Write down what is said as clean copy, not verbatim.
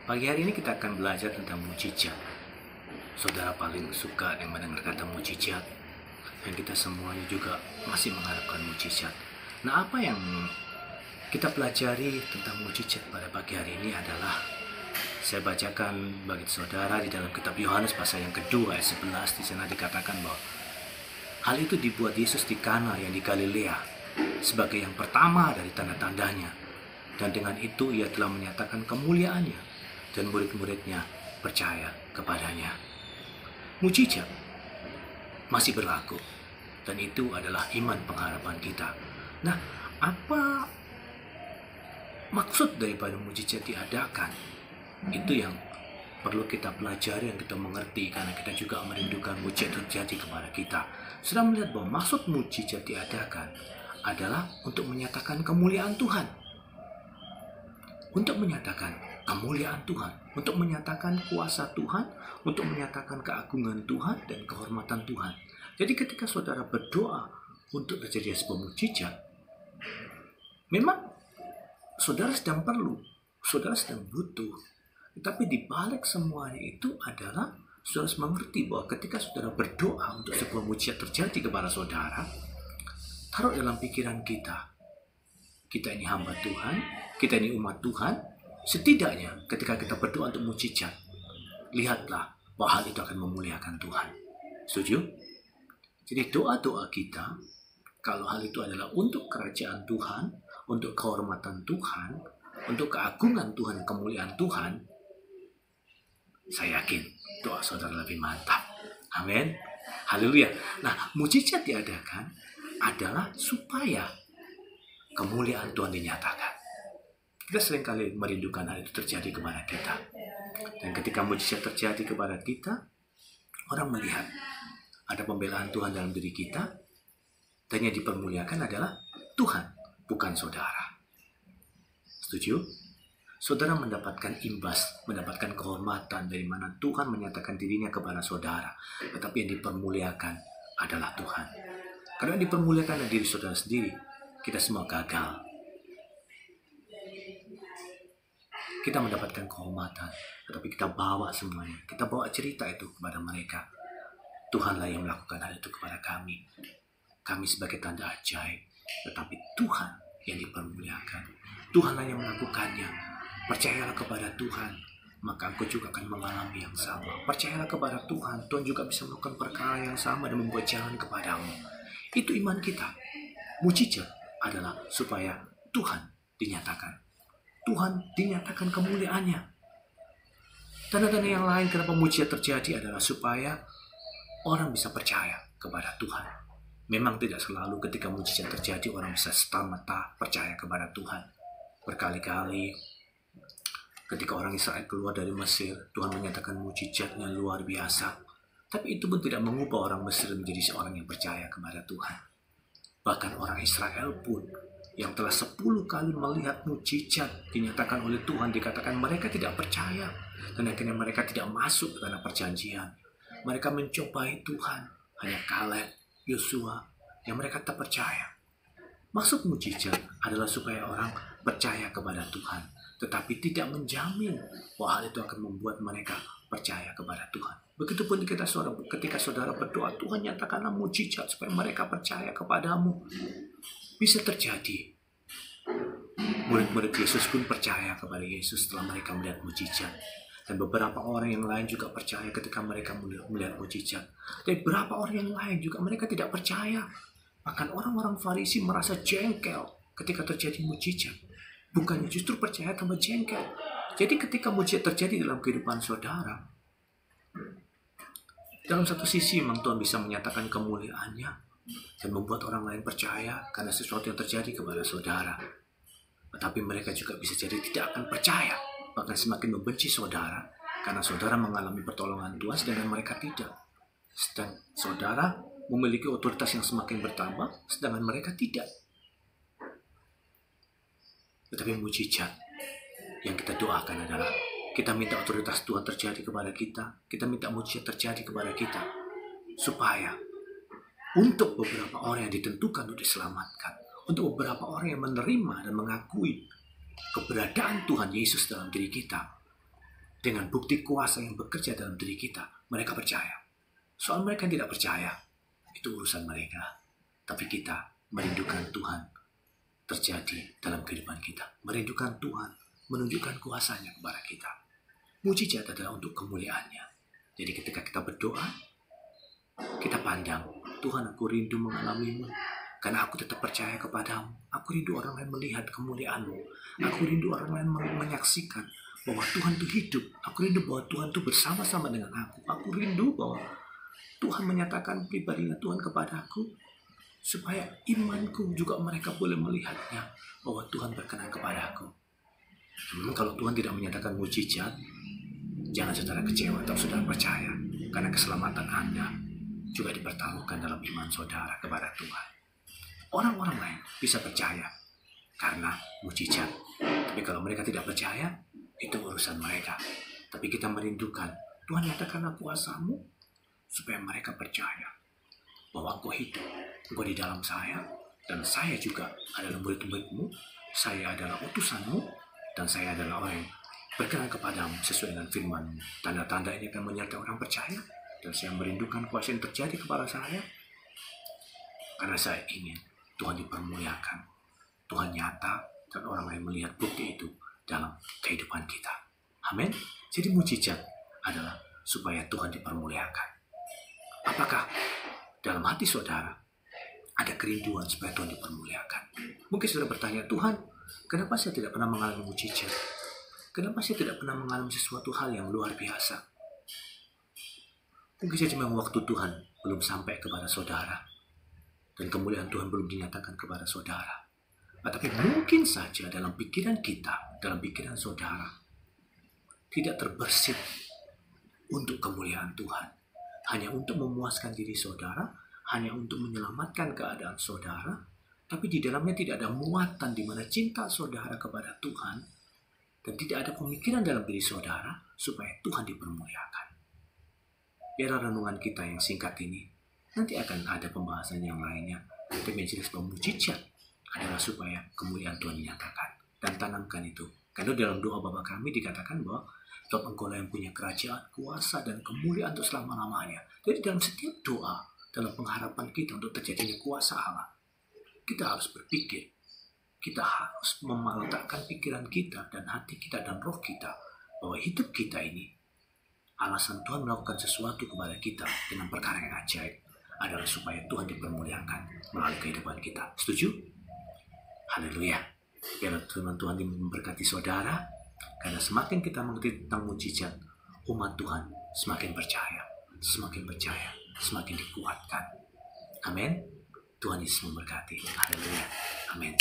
Pagi hari ini kita akan belajar tentang mujizat. Saudara paling suka yang mendengar kata mujizat, dan kita semuanya juga masih mengharapkan mujizat. Nah, apa yang kita pelajari tentang mujizat pada pagi hari ini adalah, saya bacakan bagi saudara di dalam kitab Yohanes pasal yang kedua ayat 11. Di sana dikatakan bahwa hal itu dibuat Yesus di Kana yang di Galilea sebagai yang pertama dari tanda-tandanya, dan dengan itu ia telah menyatakan kemuliaannya dan murid-muridnya percaya kepadanya. Mujizat masih berlaku, dan itu adalah iman pengharapan kita. Nah, apa maksud daripada mujizat diadakan? Itu yang perlu kita pelajari, yang kita mengerti, karena kita juga merindukan mujizat terjadi kepada kita. Sudah melihat bahwa maksud mujizat diadakan adalah untuk menyatakan kemuliaan Tuhan. Untuk menyatakan kemuliaan Tuhan, untuk menyatakan kuasa Tuhan, untuk menyatakan keagungan Tuhan dan kehormatan Tuhan. Jadi ketika saudara berdoa untuk terjadi sebuah mujizat, memang saudara sedang perlu, saudara sedang butuh. Tetapi di balik semuanya itu adalah saudara harus mengerti bahwa ketika saudara berdoa untuk sebuah mujizat terjadi kepada saudara, taruh dalam pikiran kita ini hamba Tuhan, kita ini umat Tuhan. Setidaknya ketika kita berdoa untuk mujizat, lihatlah bahwa hal itu akan memuliakan Tuhan. Setuju? Jadi doa-doa kita, kalau hal itu adalah untuk kerajaan Tuhan, untuk kehormatan Tuhan, untuk keagungan Tuhan, kemuliaan Tuhan, saya yakin doa saudara lebih mantap. Amin. Haleluya. Nah, mujizat diadakan adalah supaya kemuliaan Tuhan dinyatakan. Kita seringkali merindukan hal itu terjadi kepada kita. Dan ketika mujizat terjadi kepada kita, orang melihat ada pembelaan Tuhan dalam diri kita, dan yang dipermuliakan adalah Tuhan, bukan saudara. Setuju? Saudara mendapatkan imbas, mendapatkan kehormatan dari mana Tuhan menyatakan dirinya kepada saudara. Tetapi yang dipermuliakan adalah Tuhan. Karena yang dipermuliakan adalah diri saudara sendiri, kita semua gagal. Kita mendapatkan kehormatan, tetapi kita bawa semuanya. Kita bawa cerita itu kepada mereka. Tuhanlah yang melakukan hal itu kepada kami. Kami sebagai tanda ajaib, tetapi Tuhan yang dipermuliakan. Tuhanlah yang melakukannya. Percayalah kepada Tuhan, maka engkau juga akan mengalami yang sama. Percayalah kepada Tuhan, Tuhan juga bisa melakukan perkara yang sama dan membuat jalan kepadamu. Itu iman kita. Mujizat adalah supaya Tuhan dinyatakan. Tuhan dinyatakan kemuliaannya. Tanda-tanda yang lain kenapa mujizat terjadi adalah supaya orang bisa percaya kepada Tuhan. Memang tidak selalu ketika mujizat terjadi orang bisa serta-merta percaya kepada Tuhan. Berkali-kali ketika orang Israel keluar dari Mesir, Tuhan menyatakan mujizatnya luar biasa. Tapi itu pun tidak mengubah orang Mesir menjadi seorang yang percaya kepada Tuhan. Bahkan orang Israel pun yang telah 10 kali melihat mujizat dinyatakan oleh Tuhan, dikatakan mereka tidak percaya. Dan akhirnya mereka tidak masuk ke tanah perjanjian. Mereka mencobai Tuhan. Hanya Kaleb, Yosua yang mereka tak percaya. Maksud mujizat adalah supaya orang percaya kepada Tuhan. Tetapi tidak menjamin bahwa hal itu akan membuat mereka percaya kepada Tuhan. Begitupun ketika saudara berdoa, Tuhan nyatakanlah mujizat supaya mereka percaya kepadamu. Bisa terjadi. Murid-murid Yesus pun percaya kepada Yesus setelah mereka melihat mujizat. Dan beberapa orang yang lain juga percaya ketika mereka melihat mujizat. Dan beberapa orang yang lain juga mereka tidak percaya. Bahkan orang-orang Farisi merasa jengkel ketika terjadi mujizat. Bukannya justru percaya tambah jengkel. Jadi ketika mujizat terjadi dalam kehidupan saudara, dalam satu sisi memang Tuhan bisa menyatakan kemuliaannya dan membuat orang lain percaya karena sesuatu yang terjadi kepada saudara. Tetapi mereka juga bisa jadi tidak akan percaya, bahkan semakin membenci saudara karena saudara mengalami pertolongan Tuhan sedangkan mereka tidak. Sedang saudara memiliki otoritas yang semakin bertambah sedangkan mereka tidak. Tetapi mujizat yang kita doakan adalah kita minta otoritas Tuhan terjadi kepada kita. Kita minta mujizat terjadi kepada kita supaya untuk beberapa orang yang ditentukan untuk diselamatkan, untuk beberapa orang yang menerima dan mengakui keberadaan Tuhan Yesus dalam diri kita, dengan bukti kuasa yang bekerja dalam diri kita, mereka percaya. Soal mereka yang tidak percaya, itu urusan mereka. Tapi kita merindukan Tuhan terjadi dalam kehidupan kita. Merindukan Tuhan menunjukkan kuasanya kepada kita. Mujizat adalah untuk kemuliaannya. Jadi ketika kita berdoa, kita pandang, Tuhan, aku rindu mengalamimu, karena aku tetap percaya kepadamu. Aku rindu orang lain melihat kemuliaanmu. Aku rindu orang lain menyaksikan bahwa Tuhan itu hidup. Aku rindu bahwa Tuhan itu bersama-sama dengan aku. Aku rindu bahwa Tuhan menyatakan pribadinya Tuhan kepada aku, supaya imanku juga mereka boleh melihatnya, bahwa Tuhan berkenan kepada aku. Kalau Tuhan tidak menyatakan mujizat, jangan saudara kecewa atau saudara percaya, karena keselamatan Anda juga dipertaruhkan dalam iman saudara kepada Tuhan. Orang-orang lain bisa percaya karena mujizat, tapi kalau mereka tidak percaya, itu urusan mereka. Tapi kita merindukan, Tuhan nyatakanlah kuasa-Mu, supaya mereka percaya bahwa Engkau hidup, Engkau di dalam saya, dan saya juga adalah murid-murid-Mu, saya adalah utusan-Mu, dan saya adalah orang yang berkenan kepadamu sesuai dengan firman-Mu. Tanda-tanda ini akan menyertai orang percaya, dan saya merindukan kuasa yang terjadi kepada saya, karena saya ingin Tuhan dipermuliakan, Tuhan nyata, dan orang lain melihat bukti itu dalam kehidupan kita. Amin. Jadi mujizat adalah supaya Tuhan dipermuliakan. Apakah dalam hati saudara ada kerinduan supaya Tuhan dipermuliakan? Mungkin saudara bertanya, Tuhan, kenapa saya tidak pernah mengalami mujizat? Kenapa saya tidak pernah mengalami sesuatu hal yang luar biasa? Mungkin saja memang waktu Tuhan belum sampai kepada saudara, dan kemuliaan Tuhan belum dinyatakan kepada saudara. Tapi mungkin saja dalam pikiran kita, dalam pikiran saudara, tidak terbersit untuk kemuliaan Tuhan. Hanya untuk memuaskan diri saudara, hanya untuk menyelamatkan keadaan saudara, tapi di dalamnya tidak ada muatan di mana cinta saudara kepada Tuhan, dan tidak ada pemikiran dalam diri saudara supaya Tuhan dipermuliakan. Biar renungan kita yang singkat ini, nanti akan ada pembahasan yang lainnya. Tapi yang jelas bahwa mujizat adalah supaya kemuliaan Tuhan dinyatakan. Dan tanamkan itu. Karena dalam doa Bapa kami dikatakan bahwa sebab Engkau yang punya kerajaan, kuasa, dan kemuliaan untuk selama-lamanya. Jadi dalam setiap doa, dalam pengharapan kita untuk terjadinya kuasa Allah, kita harus berpikir, kita harus meletakkan pikiran kita dan hati kita dan roh kita, bahwa hidup kita ini, alasan Tuhan melakukan sesuatu kepada kita dengan perkara yang ajaib adalah supaya Tuhan dipermuliakan melalui kehidupan kita. Setuju? Haleluya. Biar firman Tuhan memberkati saudara, karena semakin kita mengerti tentang mujizat, umat Tuhan semakin percaya, semakin dikuatkan. Amin. Tuhan Yesus memberkati. Haleluya. Amin.